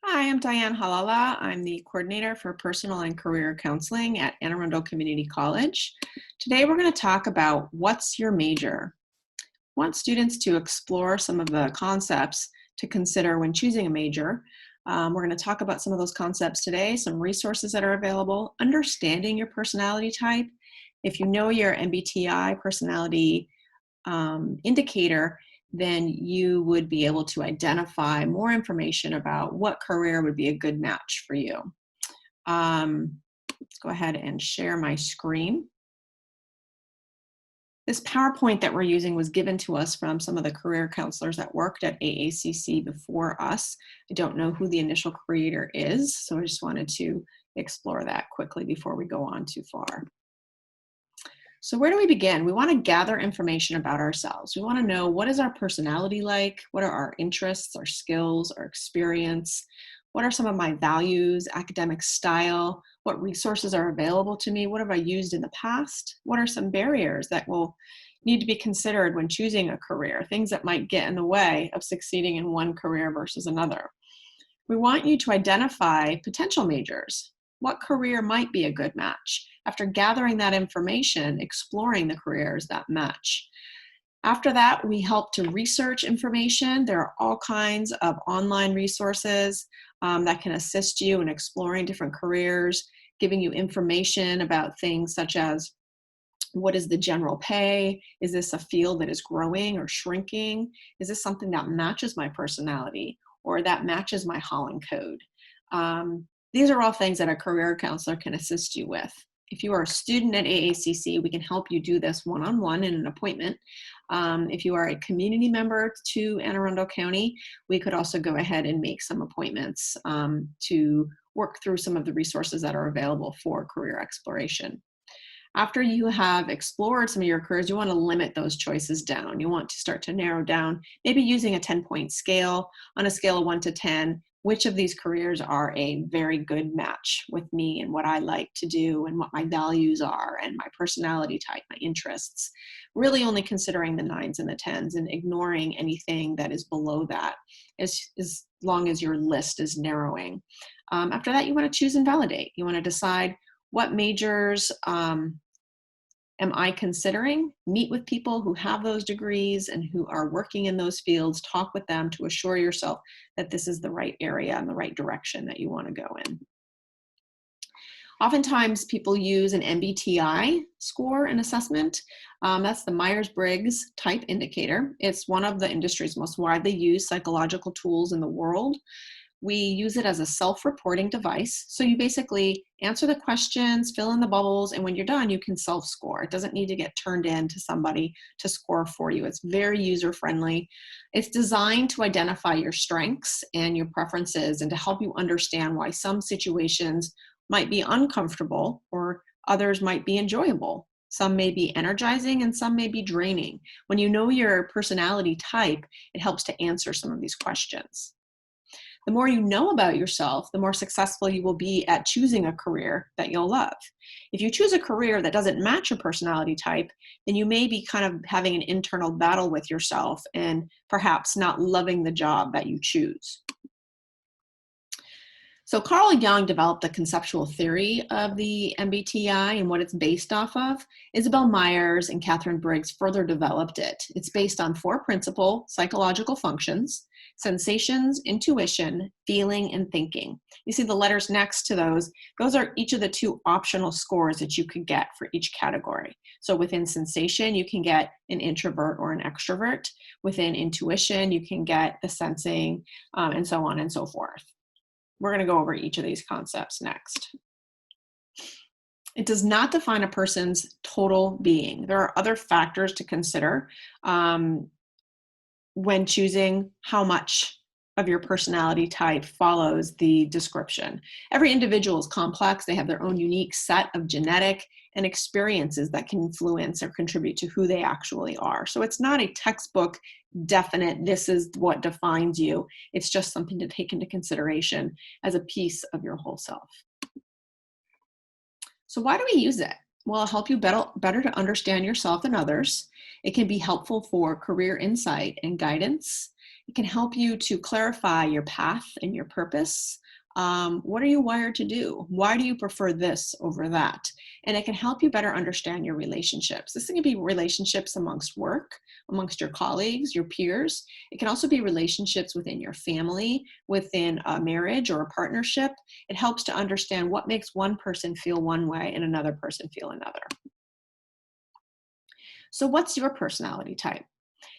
Hi, I'm Diane Halala. I'm the coordinator for personal and career counseling at Arundel Community College. Today we're going to talk about what's your major. I want students to explore some of the concepts to consider when choosing a major. We're going to talk about some of those concepts today, some resources that are available, understanding your personality type. If you know your MBTI personality indicator, then you would be able to identify more information about what career would be a good match for you. Let's go ahead and share my screen. This PowerPoint that we're using was given to us from some of the career counselors that worked at AACC before us. I don't know who the initial creator is, so I just wanted to explore that quickly before we go on too far. So where do we begin? We want to gather information about ourselves. We want to know, what is our personality like? What are our interests, our skills, our experience? What are some of my values, academic style? What resources are available to me? What have I used in the past? What are some barriers that will need to be considered when choosing a career? Things that might get in the way of succeeding in one career versus another. We want you to identify potential majors. What career might be a good match? After gathering that information, exploring the careers that match. After that, we help to research information. There are all kinds of online resources that can assist you in exploring different careers, giving you information about things such as, what is the general pay? Is this a field that is growing or shrinking? Is this something that matches my personality or that matches my Holland code? These are all things that a career counselor can assist you with. If you are a student at AACC, we can help you do this one-on-one in an appointment. If you are a community member to Anne Arundel County, we could also go ahead and make some appointments to work through some of the resources that are available for career exploration. After you have explored some of your careers, you want to limit those choices down. You want to start to narrow down, maybe using a 10-point scale. On a scale of 1 to 10, which of these careers are a very good match with me and what I like to do and what my values are and my personality type, my interests. Really only considering the 9s and the 10s and ignoring anything that is below that as long as your list is narrowing. After that, you want to choose and validate. You want to decide, what majors am I considering? Meet with people who have those degrees and who are working in those fields. Talk with them to assure yourself that this is the right area and the right direction that you want to go in. Oftentimes people use an MBTI score and assessment. That's the Myers-Briggs type indicator. It's one of the industry's most widely used psychological tools in the world. We use it as a self-reporting device. So you basically answer the questions, fill in the bubbles, and when you're done, you can self-score. It doesn't need to get turned in to somebody to score for you. It's very user-friendly. It's designed to identify your strengths and your preferences and to help you understand why some situations might be uncomfortable or others might be enjoyable. Some may be energizing and some may be draining. When you know your personality type, it helps to answer some of these questions. The more you know about yourself, the more successful you will be at choosing a career that you'll love. If you choose a career that doesn't match your personality type, then you may be kind of having an internal battle with yourself and perhaps not loving the job that you choose. So Carl Jung developed a conceptual theory of the MBTI and what it's based off of. Isabel Myers and Catherine Briggs further developed it. It's based on 4 principal psychological functions: sensations, intuition, feeling, and thinking. You see the letters next to those. Those are each of the 2 optional scores that you could get for each category. So within sensation, you can get an introvert or an extrovert. Within intuition, you can get the sensing, and so on and so forth. We're going to go over each of these concepts next. It does not define a person's total being. There are other factors to consider when choosing how much of your personality type follows the description. Every individual is complex. They have their own unique set of genetic and experiences that can influence or contribute to who they actually are. So it's not a textbook definite, this is what defines you. It's just something to take into consideration as a piece of your whole self. So why do we use it? Well, it'll help you better to understand yourself and others. It can be helpful for career insight and guidance. It can help you to clarify your path and your purpose. What are you wired to do? Why do you prefer this over that? And it can help you better understand your relationships. This can be relationships amongst work, amongst your colleagues, your peers. It can also be relationships within your family, within a marriage or a partnership. It helps to understand what makes one person feel one way and another person feel another. So what's your personality type?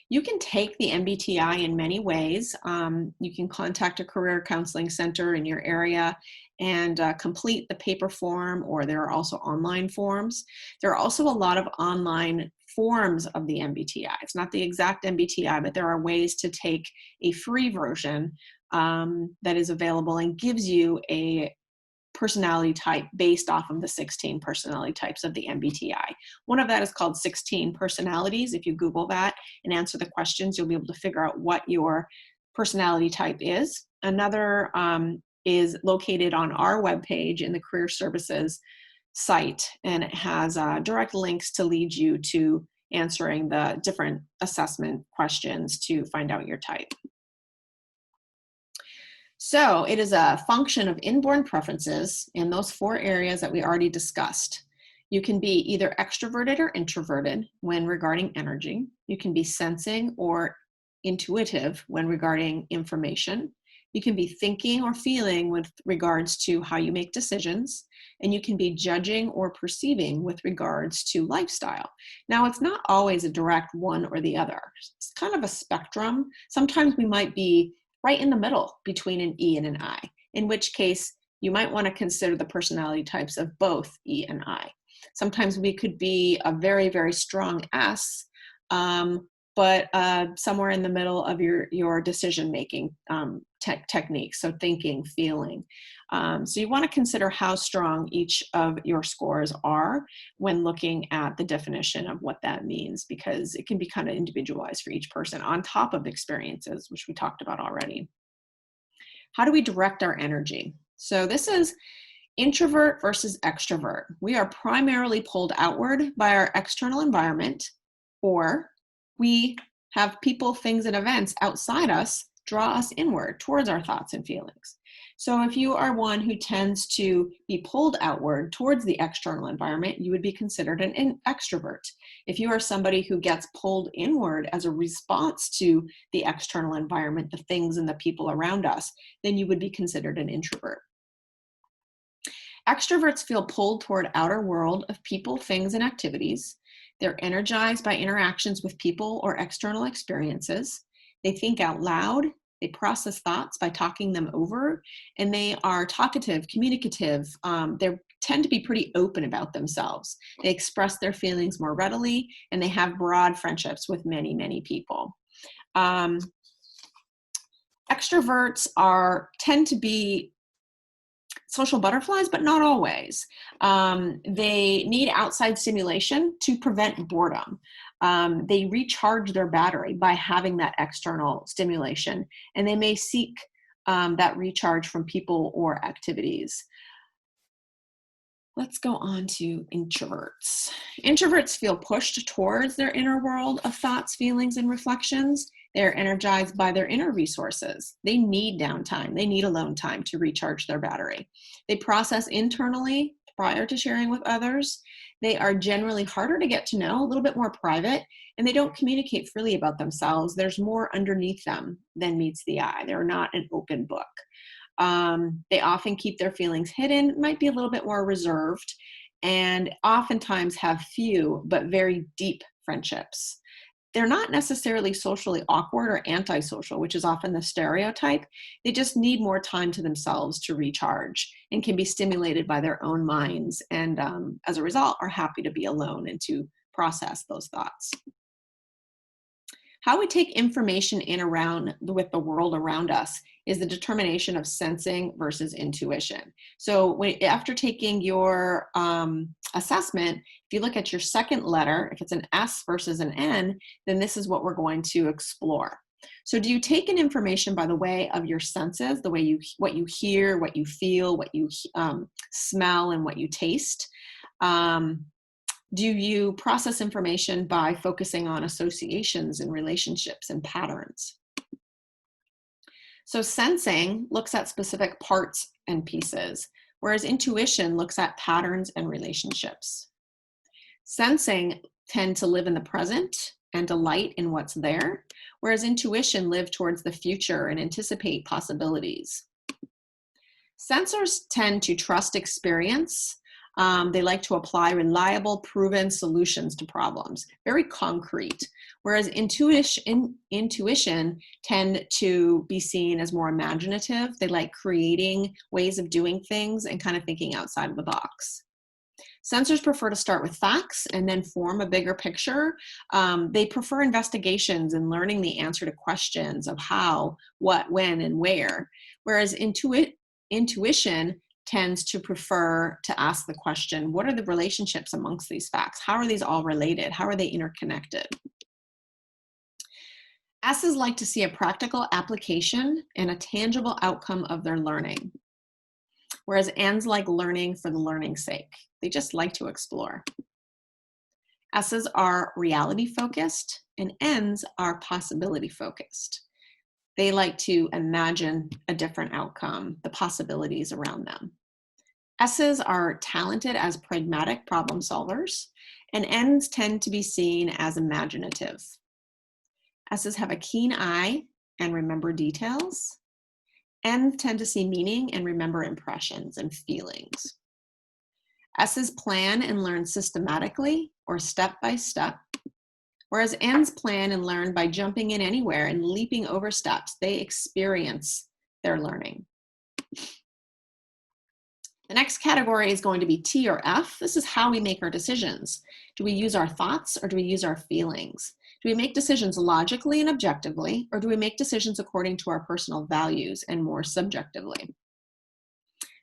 You can take the MBTI in many ways. You can contact a career counseling center in your area and complete the paper form, or there are also online forms. There are also a lot of online forms of the MBTI. It's not the exact MBTI, but there are ways to take a free version that is available and gives you a personality type based off of the 16 personality types of the MBTI. One of that is called 16 personalities. If you Google that and answer the questions, you'll be able to figure out what your personality type is. Another is located on our webpage in the Career Services site, and it has direct links to lead you to answering the different assessment questions to find out your type. So it is a function of inborn preferences in those 4 areas that we already discussed. You can be either extroverted or introverted when regarding energy. You can be sensing or intuitive when regarding information. You can be thinking or feeling with regards to how you make decisions. And you can be judging or perceiving with regards to lifestyle. Now, it's not always a direct one or the other. It's kind of a spectrum. Sometimes we might be right in the middle between an E and an I, in which case you might want to consider the personality types of both E and I. Sometimes we could be a very, very strong S, but somewhere in the middle of your decision-making techniques, so thinking, feeling. So you want to consider how strong each of your scores are when looking at the definition of what that means, because it can be kind of individualized for each person on top of experiences, which we talked about already. How do we direct our energy? So this is introvert versus extrovert. We are primarily pulled outward by our external environment, or we have people, things, and events outside us draw us inward towards our thoughts and feelings. So if you are one who tends to be pulled outward towards the external environment, you would be considered an extrovert. If you are somebody who gets pulled inward as a response to the external environment, the things and the people around us, then you would be considered an introvert. Extroverts feel pulled toward outer world of people, things, and activities. They're energized by interactions with people or external experiences. They think out loud. They process thoughts by talking them over, and they are talkative, communicative. They tend to be pretty open about themselves. They express their feelings more readily, and they have broad friendships with many, many people. Extroverts tend to be social butterflies, but not always. They need outside stimulation to prevent boredom. They recharge their battery by having that external stimulation, and they may seek that recharge from people or activities. Let's go on to introverts. Introverts feel pushed towards their inner world of thoughts, feelings, and reflections. They're energized by their inner resources. They need downtime. They need alone time to recharge their battery. They process internally prior to sharing with others. They are generally harder to get to know, a little bit more private, and they don't communicate freely about themselves. There's more underneath them than meets the eye. They're not an open book. They often keep their feelings hidden, might be a little bit more reserved, and oftentimes have few but very deep friendships. They're not necessarily socially awkward or antisocial, which is often the stereotype. They just need more time to themselves to recharge and can be stimulated by their own minds, and as a result are happy to be alone and to process those thoughts. How we take information in around with the world around us is the determination of sensing versus intuition. So after taking your assessment, if you look at your second letter, if it's an S versus an N, then this is what we're going to explore. So do you take in information by the way of your senses, the way what you hear, what you feel, what you smell, and what you taste? Do you process information by focusing on associations and relationships and patterns? So sensing looks at specific parts and pieces, whereas intuition looks at patterns and relationships. Sensing tend to live in the present and delight in what's there, whereas intuition live towards the future and anticipate possibilities. Sensors tend to trust experience. They like to apply reliable, proven solutions to problems, very concrete, whereas intuition tend to be seen as more imaginative. They like creating ways of doing things and kind of thinking outside of the box. Sensors prefer to start with facts and then form a bigger picture. They prefer investigations and learning the answer to questions of how, what, when, and where, whereas intuition tends to prefer to ask the question, what are the relationships amongst these facts? How are these all related? How are they interconnected? S's like to see a practical application and a tangible outcome of their learning, whereas N's like learning for the learning's sake. They just like to explore. S's are reality focused and N's are possibility focused. They like to imagine a different outcome, the possibilities around them. S's are talented as pragmatic problem solvers, and N's tend to be seen as imaginative. S's have a keen eye and remember details. N's tend to see meaning and remember impressions and feelings. S's plan and learn systematically or step by step, whereas N's plan and learn by jumping in anywhere and leaping over steps. They experience their learning. The next category is going to be T or F. This is how we make our decisions. Do we use our thoughts or do we use our feelings? Do we make decisions logically and objectively, or do we make decisions according to our personal values and more subjectively?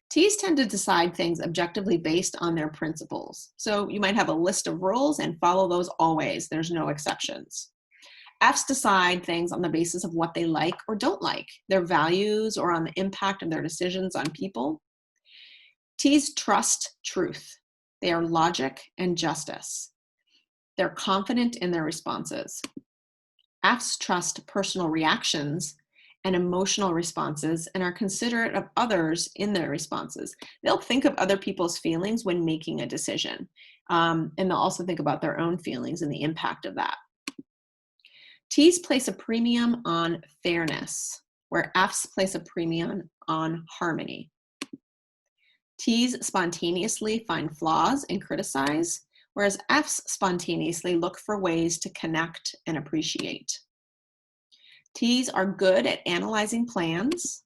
T's tend to decide things objectively based on their principles. So you might have a list of rules and follow those always. There's no exceptions. F's decide things on the basis of what they like or don't like, their values, or on the impact of their decisions on people. T's trust truth. They are logic and justice. They're confident in their responses. F's trust personal reactions and emotional responses and are considerate of others in their responses. They'll think of other people's feelings when making a decision. And they'll also think about their own feelings and the impact of that. T's place a premium on fairness, where F's place a premium on harmony. T's spontaneously find flaws and criticize, whereas F's spontaneously look for ways to connect and appreciate. T's are good at analyzing plans,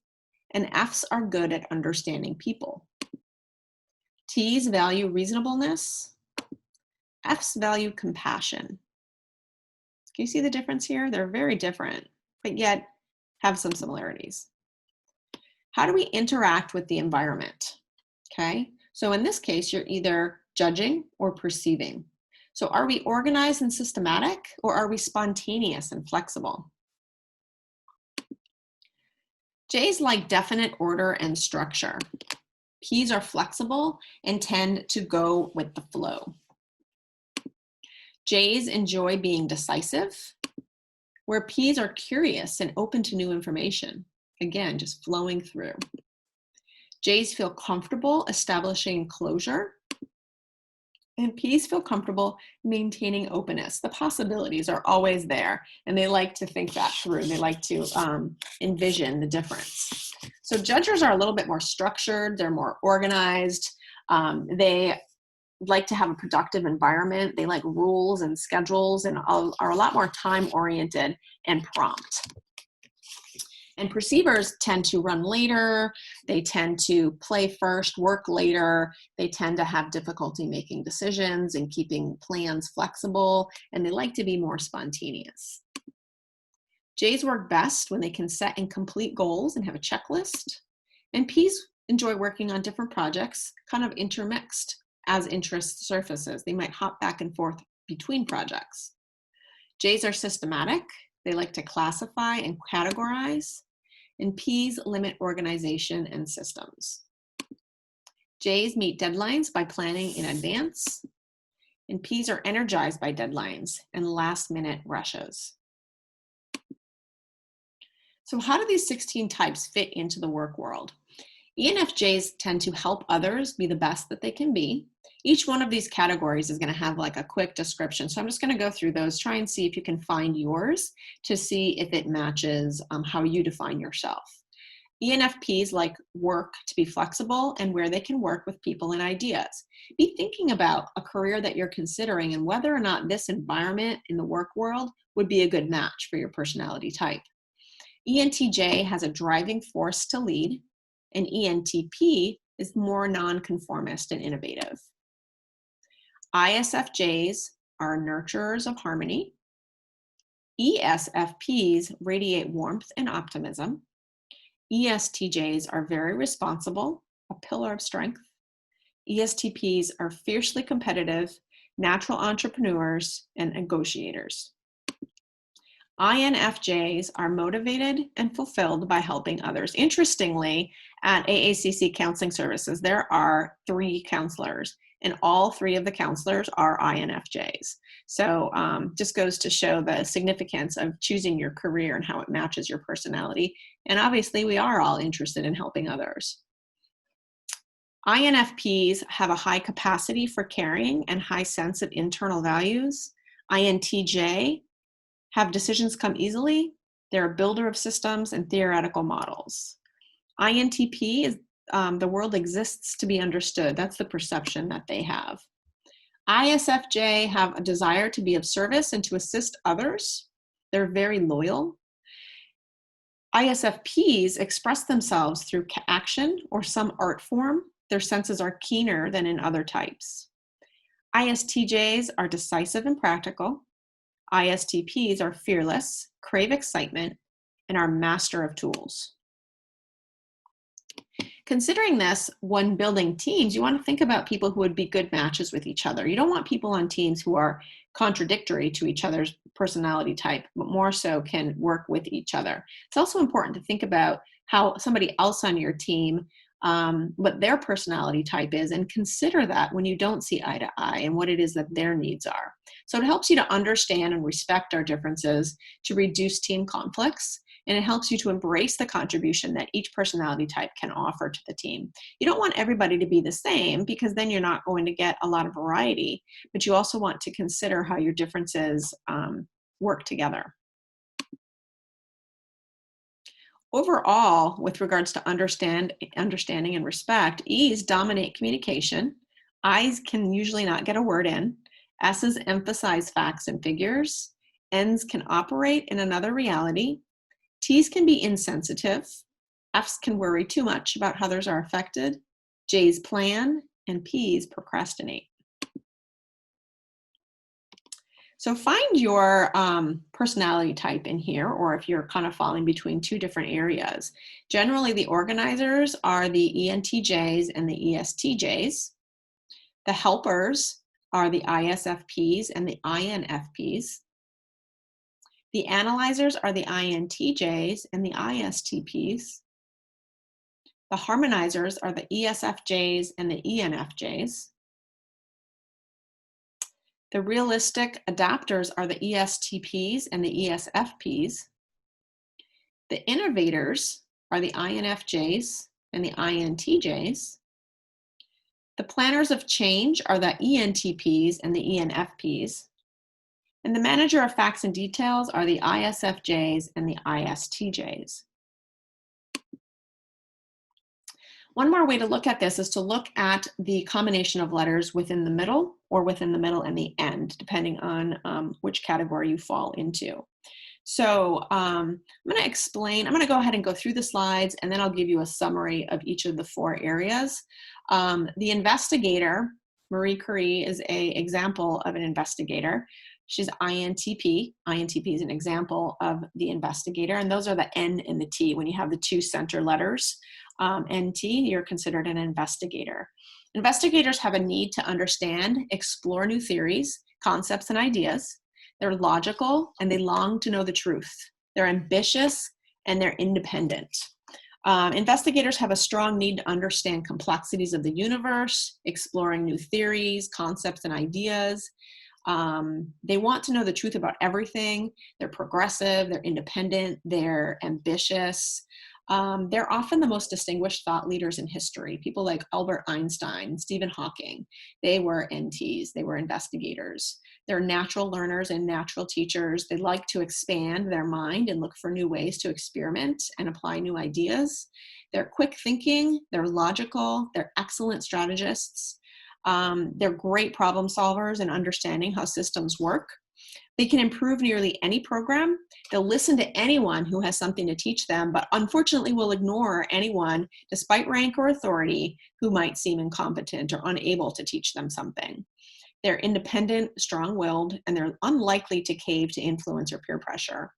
and F's are good at understanding people. T's value reasonableness, F's value compassion. Can you see the difference here? They're very different, but yet have some similarities. How do we interact with the environment? Okay, so in this case, you're either judging or perceiving. So are we organized and systematic, or are we spontaneous and flexible? J's like definite order and structure. P's are flexible and tend to go with the flow. J's enjoy being decisive, where P's are curious and open to new information. Again, just flowing through. J's feel comfortable establishing closure, and P's feel comfortable maintaining openness. The possibilities are always there, and they like to think that through. They like to envision the difference. So judgers are a little bit more structured. They're more organized. They like to have a productive environment. They like rules and schedules and are a lot more time-oriented and prompt. And perceivers tend to run later, they tend to play first, work later, they tend to have difficulty making decisions and keeping plans flexible, and they like to be more spontaneous. J's work best when they can set and complete goals and have a checklist, and P's enjoy working on different projects, kind of intermixed as interest surfaces. They might hop back and forth between projects. J's are systematic, they like to classify and categorize, and P's limit organization and systems. J's meet deadlines by planning in advance, and P's are energized by deadlines and last-minute rushes. So how do these 16 types fit into the work world? ENFJs tend to help others be the best that they can be. Each one of these categories is going to have like a quick description. So I'm just going to go through those, try and see if you can find yours to see if it matches how you define yourself. ENFPs like work to be flexible and where they can work with people and ideas. Be thinking about a career that you're considering and whether or not this environment in the work world would be a good match for your personality type. ENTJ has a driving force to lead, and ENTP is more nonconformist and innovative. ISFJs are nurturers of harmony. ESFPs radiate warmth and optimism. ESTJs are very responsible, a pillar of strength. ESTPs are fiercely competitive, natural entrepreneurs, and negotiators. INFJs are motivated and fulfilled by helping others. Interestingly, at AACC Counseling Services, there are 3 counselors, and all 3 of the counselors are INFJs. So just goes to show the significance of choosing your career and how it matches your personality. And obviously, we are all interested in helping others. INFPs have a high capacity for caring and high sense of internal values. INTJ have decisions come easily. They're a builder of systems and theoretical models. INTP is the world exists to be understood. That's the perception that they have. ISFJ have a desire to be of service and to assist others. They're very loyal. ISFPs express themselves through action or some art form. Their senses are keener than in other types. ISTJs are decisive and practical. ISTPs are fearless, crave excitement, and are master of tools. Considering this, when building teams, you want to think about people who would be good matches with each other. You don't want people on teams who are contradictory to each other's personality type, but more so can work with each other. It's also important to think about how somebody else on your team, what their personality type is, and consider that when you don't see eye to eye and what it is that their needs are. So it helps you to understand and respect our differences to reduce team conflicts, and it helps you to embrace the contribution that each personality type can offer to the team. You don't want everybody to be the same because then you're not going to get a lot of variety, but you also want to consider how your differences work together. Overall, with regards to understanding and respect, E's dominate communication. I's can usually not get a word in. S's emphasize facts and figures. N's can operate in another reality. T's can be insensitive. F's can worry too much about how others are affected. J's plan, and P's procrastinate. So find your personality type in here, or if you're kind of falling between 2 different areas. Generally, the organizers are the ENTJs and the ESTJs. The helpers are the ISFPs and the INFPs. The analyzers are the INTJs and the ISTPs. The harmonizers are the ESFJs and the ENFJs. The realistic adapters are the ESTPs and the ESFPs. The innovators are the INFJs and the INTJs. The planners of change are the ENTPs and the ENFPs. And the manager of facts and details are the ISFJs and the ISTJs. One more way to look at this is to look at the combination of letters within the middle or within the middle and the end, depending on which category you fall into. So I'm going to go ahead and go through the slides, and then I'll give you a summary of each of the 4 areas. The investigator, Marie Curie, is an example of an investigator. She's INTP. INTP is an example of the investigator, and those are the N and the T. When you have the 2 center letters, NT, you're considered an investigator. Investigators have a need to understand, explore new theories, concepts, and ideas. They're logical, and they long to know the truth. They're ambitious, and they're independent. Investigators have a strong need to understand complexities of the universe, exploring new theories, concepts, and ideas. They want to know the truth about everything. They're progressive, they're independent, they're ambitious. They're often the most distinguished thought leaders in history. People like Albert Einstein, Stephen Hawking, they were NTs, they were investigators. They're natural learners and natural teachers. They like to expand their mind and look for new ways to experiment and apply new ideas. They're quick thinking, they're logical, they're excellent strategists. They're great problem solvers and understanding how systems work. They can improve nearly any program. They'll listen to anyone who has something to teach them, but unfortunately will ignore anyone, despite rank or authority, who might seem incompetent or unable to teach them something. They're independent, strong-willed, and they're unlikely to cave to influence or peer pressure.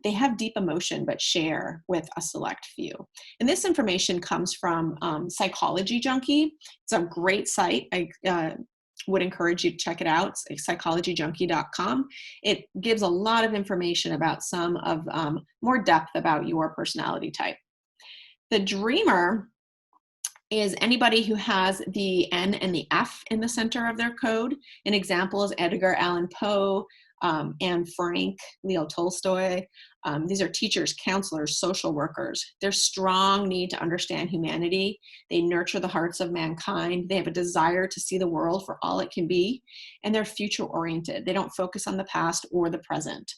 They have deep emotion, but share with a select few. And this information comes from Psychology Junkie. It's a great site. I would encourage you to check it out. It's psychologyjunkie.com. It gives a lot of information about some of more depth about your personality type. The dreamer is anybody who has the N and the F in the center of their code. An example is Edgar Allan Poe, Anne Frank, Leo Tolstoy. These are teachers, counselors, social workers. Their strong need to understand humanity. They nurture the hearts of mankind. They have a desire to see the world for all it can be, and they're future-oriented. They don't focus on the past or the present.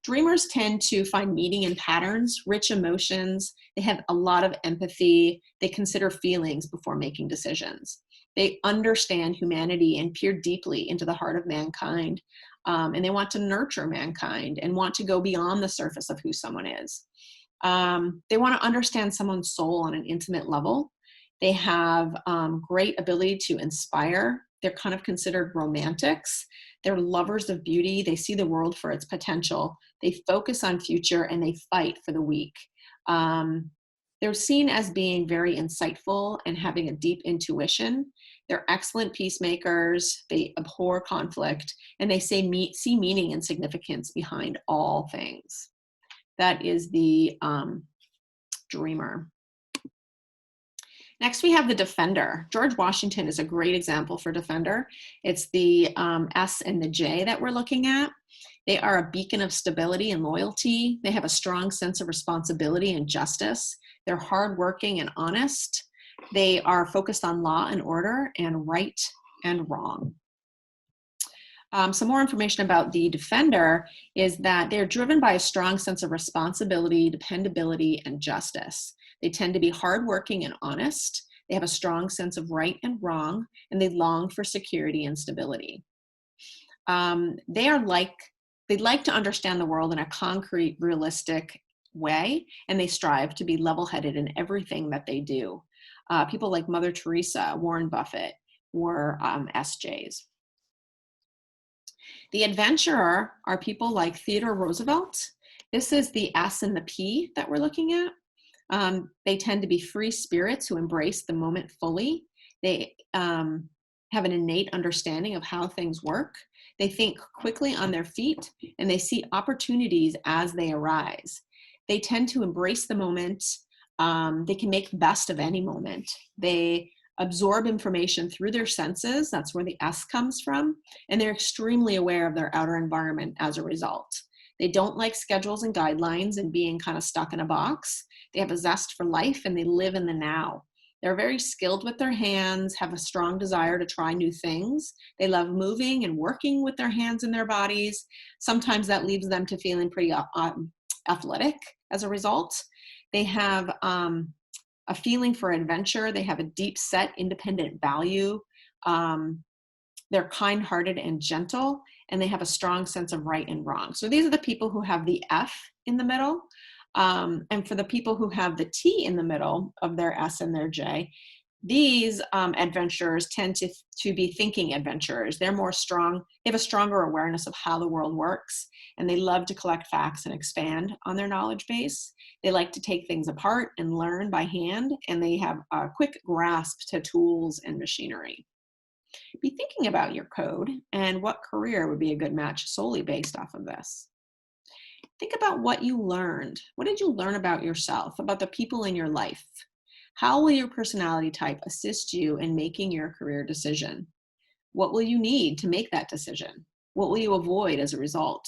Dreamers tend to find meaning in patterns, rich emotions. They have a lot of empathy. They consider feelings before making decisions. They understand humanity and peer deeply into the heart of mankind. And they want to nurture mankind and want to go beyond the surface of who someone is. They want to understand someone's soul on an intimate level. They have great ability to inspire. They're kind of considered romantics. They're lovers of beauty. They see the world for its potential. They focus on future and they fight for the weak. They're seen as being very insightful and having a deep intuition. They're excellent peacemakers. They abhor conflict, and they see meaning and significance behind all things. That is the dreamer. Next, we have the defender. George Washington is a great example for defender. It's the S and the J that we're looking at. They are a beacon of stability and loyalty. They have a strong sense of responsibility and justice. They're hardworking and honest. They are focused on law and order and right and wrong. Some more information about the defender is that they're driven by a strong sense of responsibility, dependability, and justice. They tend to be hardworking and honest. They have a strong sense of right and wrong, and they long for security and stability. They'd like to understand the world in a concrete, realistic way, and they strive to be level-headed in everything that they do. People like Mother Teresa, Warren Buffett were SJs. The adventurer are people like Theodore Roosevelt. This is the S and the P that we're looking at. They tend to be free spirits who embrace the moment fully. They have an innate understanding of how things work. They think quickly on their feet, and they see opportunities as they arise. They tend to embrace the moment. They can make the best of any moment. They absorb information through their senses. That's where the S comes from. And they're extremely aware of their outer environment as a result. They don't like schedules and guidelines and being kind of stuck in a box. They have a zest for life and they live in the now. They're very skilled with their hands, have a strong desire to try new things. They love moving and working with their hands and their bodies. Sometimes that leaves them to feeling pretty athletic as a result. They have a feeling for adventure. They have a deep set independent value. They're kind-hearted and gentle, and they have a strong sense of right and wrong. So these are the people who have the F in the middle. And for the people who have the T in the middle of their S and their J, these adventurers tend to be thinking adventurers. They're more strong. They have a stronger awareness of how the world works, and they love to collect facts and expand on their knowledge base. They like to take things apart and learn by hand, and they have a quick grasp to tools and machinery. Be thinking about your code and what career would be a good match solely based off of this. Think about what you learned. What did you learn about yourself, about the people in your life? How will your personality type assist you in making your career decision? What will you need to make that decision? What will you avoid as a result?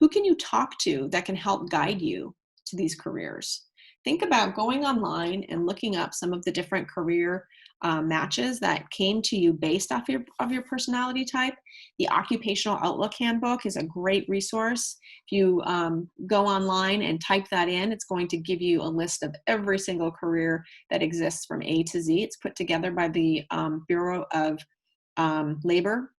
Who can you talk to that can help guide you to these careers? Think about going online and looking up some of the different career matches that came to you based off of your personality type. The Occupational Outlook Handbook is a great resource. If you go online and type that in, it's going to give you a list of every single career that exists from A to Z. It's put together by the Bureau of Labor,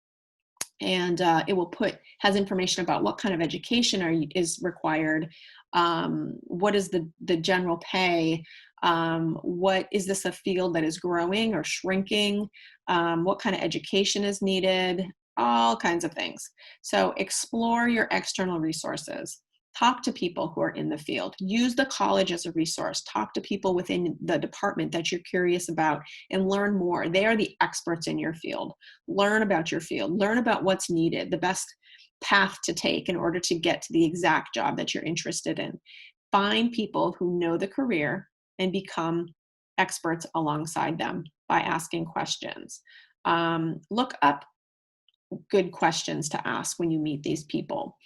and it will has information about what kind of education is required, what is the general pay, what is this a field that is growing or shrinking, what kind of education is needed, all kinds of things. So explore your external resources. Talk to people who are in the field. Use the college as a resource. Talk to people within the department that you're curious about and learn more. They are the experts in your field. Learn about your field. Learn about what's needed, the best path to take in order to get to the exact job that you're interested in. Find people who know the career and become experts alongside them by asking questions. Look up good questions to ask when you meet these people.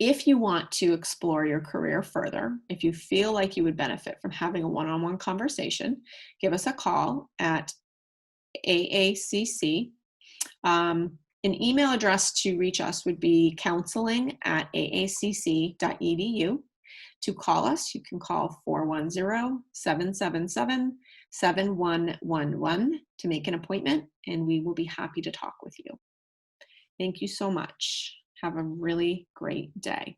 If you want to explore your career further, if you feel like you would benefit from having a one-on-one conversation, give us a call at AACC. An email address to reach us would be counseling@aacc.edu. To call us, you can call 410-777-7111 to make an appointment, and we will be happy to talk with you. Thank you so much. Have a really great day.